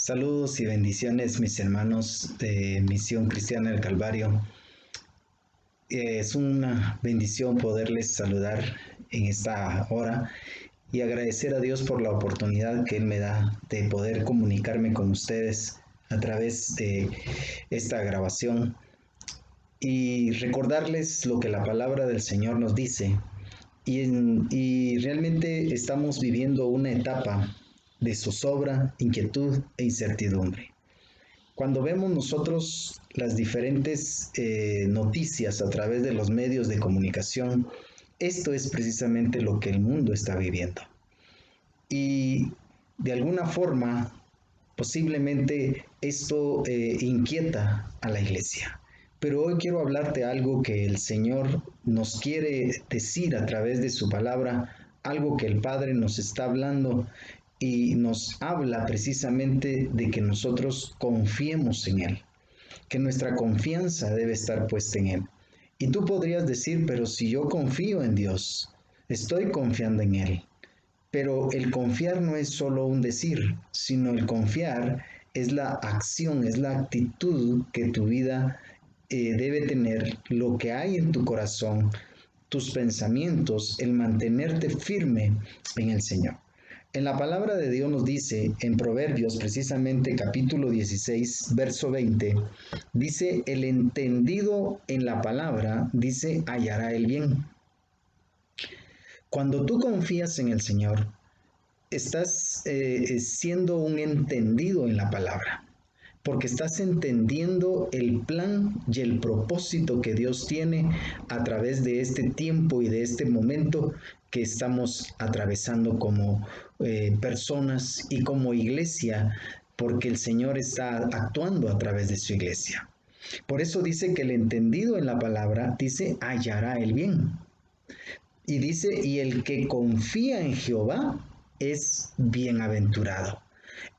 Saludos y bendiciones, mis hermanos de Misión Cristiana del Calvario. Es una bendición poderles saludar en esta hora y agradecer a Dios por la oportunidad que Él me da de poder comunicarme con ustedes a través de esta grabación y recordarles lo que la palabra del Señor nos dice. Y realmente estamos viviendo una etapa de zozobra, inquietud e incertidumbre. Cuando vemos nosotros las diferentes noticias a través de los medios de comunicación, esto es precisamente lo que el mundo está viviendo. Y de alguna forma, posiblemente esto inquieta a la iglesia. Pero hoy quiero hablarte algo que el Señor nos quiere decir a través de su palabra, algo que el Padre nos está hablando y nos habla precisamente de que nosotros confiemos en Él, que nuestra confianza debe estar puesta en Él. Y tú podrías decir, pero si yo confío en Dios, estoy confiando en Él. Pero el confiar no es solo un decir, sino el confiar es la acción, es la actitud que tu vida debe tener, lo que hay en tu corazón, tus pensamientos, el mantenerte firme en el Señor. En la palabra de Dios nos dice, en Proverbios, precisamente capítulo 16, verso 20, dice, el entendido en la palabra, dice, hallará el bien. Cuando tú confías en el Señor, estás siendo un entendido en la palabra, porque estás entendiendo el plan y el propósito que Dios tiene a través de este tiempo y de este momento que estamos atravesando como personas y como iglesia, porque el Señor está actuando a través de su iglesia. Por eso dice que el entendido en la palabra, dice, hallará el bien. Y dice, y el que confía en Jehová es bienaventurado.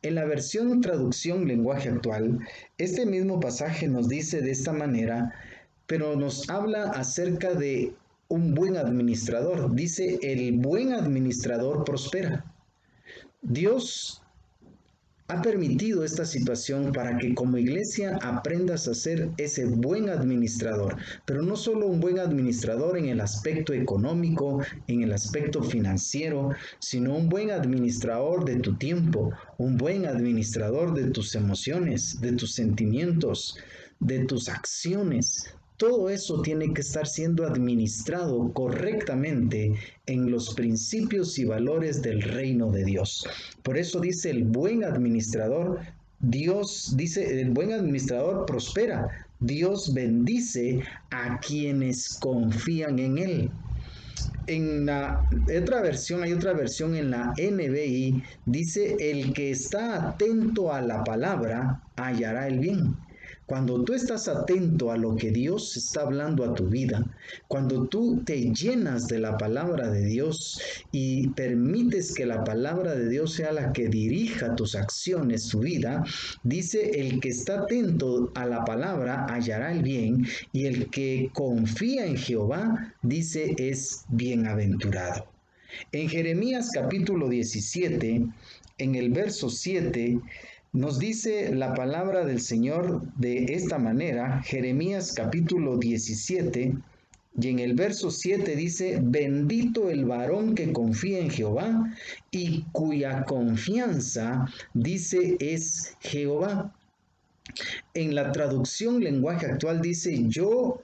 En la versión traducción lenguaje actual, este mismo pasaje nos dice de esta manera, pero nos habla acerca de un buen administrador. Dice, el buen administrador prospera. Dios ha permitido esta situación para que como iglesia aprendas a ser ese buen administrador, pero no solo un buen administrador en el aspecto económico, en el aspecto financiero, sino un buen administrador de tu tiempo, un buen administrador de tus emociones, de tus sentimientos, de tus acciones. Todo eso tiene que estar siendo administrado correctamente en los principios y valores del reino de Dios. Por eso dice el buen administrador, Dios dice, el buen administrador prospera, Dios bendice a quienes confían en él. En la hay otra versión en la NBI, dice, el que está atento a la palabra hallará el bien. Cuando tú estás atento a lo que Dios está hablando a tu vida, cuando tú te llenas de la palabra de Dios y permites que la palabra de Dios sea la que dirija tus acciones, tu vida, dice, el que está atento a la palabra hallará el bien, y el que confía en Jehová, dice, es bienaventurado. En Jeremías capítulo 17, en el verso 7, nos dice la palabra del Señor de esta manera, Jeremías capítulo 17, y en el verso 7 dice, bendito el varón que confía en Jehová y cuya confianza, dice, es Jehová. En la traducción lenguaje actual dice, yo,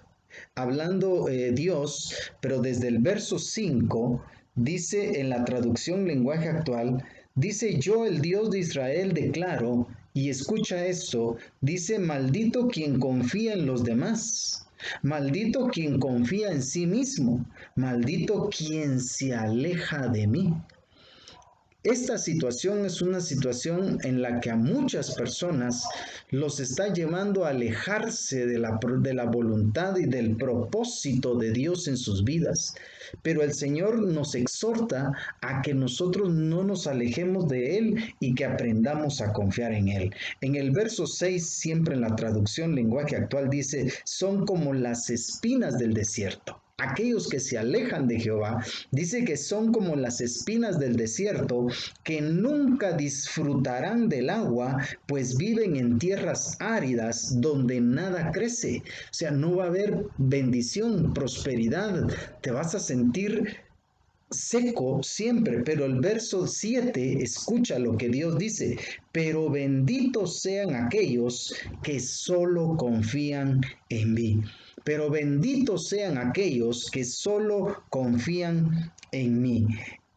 hablando Dios, pero desde el verso 5, dice en la traducción lenguaje actual, dice, yo el Dios de Israel declaro, y escucha esto, dice, maldito quien confía en los demás, maldito quien confía en sí mismo, maldito quien se aleja de mí. Esta situación es una situación en la que a muchas personas los está llevando a alejarse de la voluntad y del propósito de Dios en sus vidas. Pero el Señor nos exhorta a que nosotros no nos alejemos de Él y que aprendamos a confiar en Él. En el verso 6, siempre en la traducción lenguaje actual dice, son como las espinas del desierto. aquellos que se alejan de Jehová, dice que son como las espinas del desierto, que nunca disfrutarán del agua, pues viven en tierras áridas donde nada crece. O sea, no va a haber bendición, prosperidad, te vas a sentir seco siempre. Pero el verso 7, escucha lo que Dios dice: pero benditos sean aquellos que solo confían en mí. Pero benditos sean aquellos que solo confían en mí.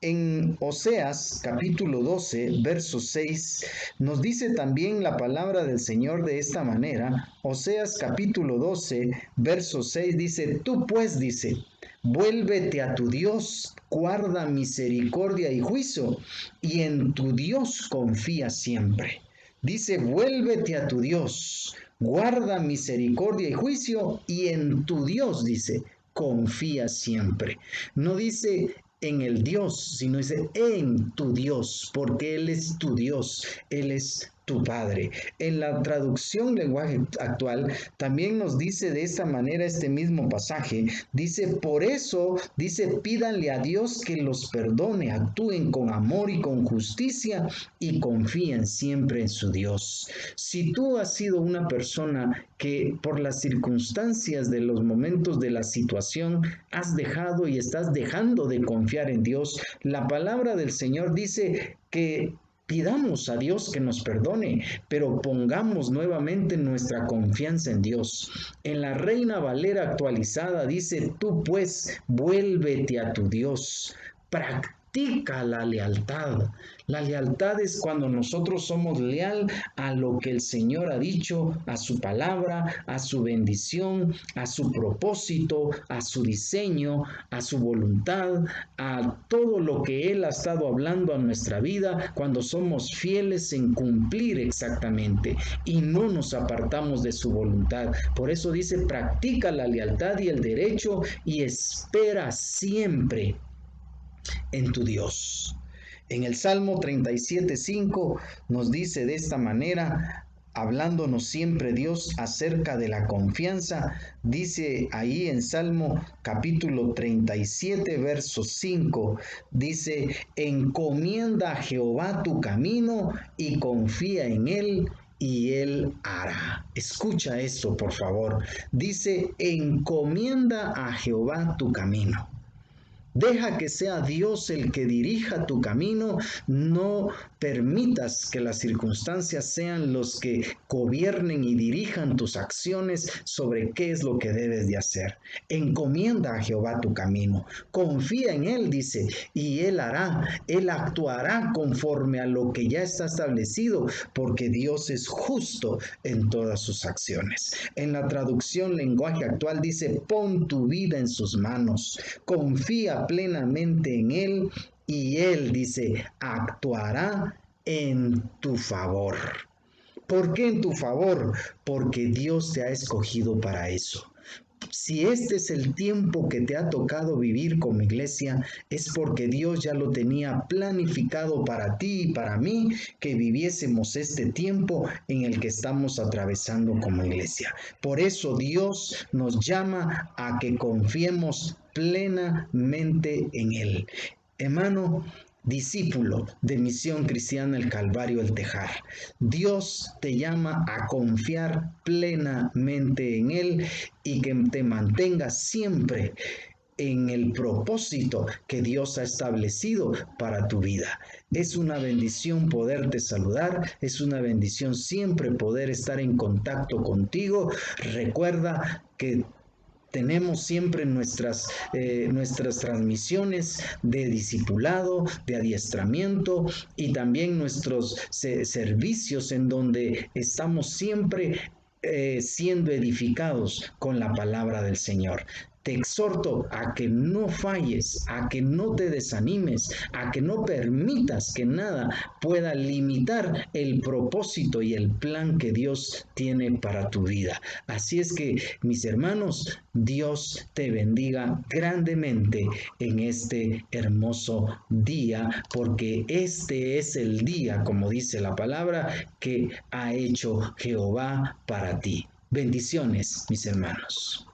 En Oseas capítulo 12, verso 6, nos dice también la palabra del Señor de esta manera. Oseas capítulo 12, verso 6 dice: tú pues, dice, vuélvete a tu Dios, guarda misericordia y juicio, y en tu Dios confía siempre. Dice: vuélvete a tu Dios, guarda misericordia y juicio, y en tu Dios, dice, confía siempre. No dice en el Dios, sino dice en tu Dios, porque Él es tu Dios, Él es tu Padre. En la traducción lenguaje actual también nos dice de esta manera este mismo pasaje, dice: por eso, dice, pídanle a Dios que los perdone, actúen con amor y con justicia y confíen siempre en su Dios. Si tú has sido una persona que por las circunstancias de los momentos de la situación has dejado y estás dejando de confiar en Dios, la palabra del Señor dice que pidamos a Dios que nos perdone, pero pongamos nuevamente nuestra confianza en Dios. En la Reina Valera actualizada dice: tú pues vuélvete a tu Dios, practica la lealtad. La lealtad es cuando nosotros somos leal a lo que el Señor ha dicho, a su palabra, a su bendición, a su propósito, a su diseño, a su voluntad, a todo lo que Él ha estado hablando a nuestra vida, cuando somos fieles en cumplir exactamente y no nos apartamos de su voluntad. Por eso dice: practica la lealtad y el derecho y espera siempre en tu Dios. En el Salmo 37:5 nos dice de esta manera, hablándonos siempre Dios acerca de la confianza, dice ahí en Salmo capítulo 37, verso 5, dice: encomienda a Jehová tu camino y confía en él, y Él hará. Escucha esto, por favor. Dice: encomienda a Jehová tu camino. Deja que sea Dios el que dirija tu camino. No permitas que las circunstancias sean los que gobiernen y dirijan tus acciones sobre qué es lo que debes de hacer. Encomienda a Jehová tu camino. Confía en Él, dice, y Él hará. Él actuará conforme a lo que ya está establecido, porque Dios es justo en todas sus acciones. En la traducción lenguaje actual dice: pon tu vida en sus manos. Confía plenamente en Él y Él, dice, actuará en tu favor. ¿Por qué en tu favor? Porque Dios te ha escogido para eso. Si este es el tiempo que te ha tocado vivir como iglesia, es porque Dios ya lo tenía planificado para ti y para mí, que viviésemos este tiempo en el que estamos atravesando como iglesia. Por eso Dios nos llama a que confiemos plenamente en Él. Hermano, discípulo de Misión Cristiana El Calvario El Tejar, Dios te llama a confiar plenamente en Él y que te mantengas siempre en el propósito que Dios ha establecido para tu vida. Es una bendición poderte saludar, es una bendición siempre poder estar en contacto contigo. Recuerda que tenemos siempre nuestras transmisiones de discipulado, de adiestramiento y también nuestros servicios en donde estamos siempre siendo edificados con la palabra del Señor. Te exhorto a que no falles, a que no te desanimes, a que no permitas que nada pueda limitar el propósito y el plan que Dios tiene para tu vida. Así es que, mis hermanos, Dios te bendiga grandemente en este hermoso día, porque este es el día, como dice la palabra, que ha hecho Jehová para ti. Bendiciones, mis hermanos.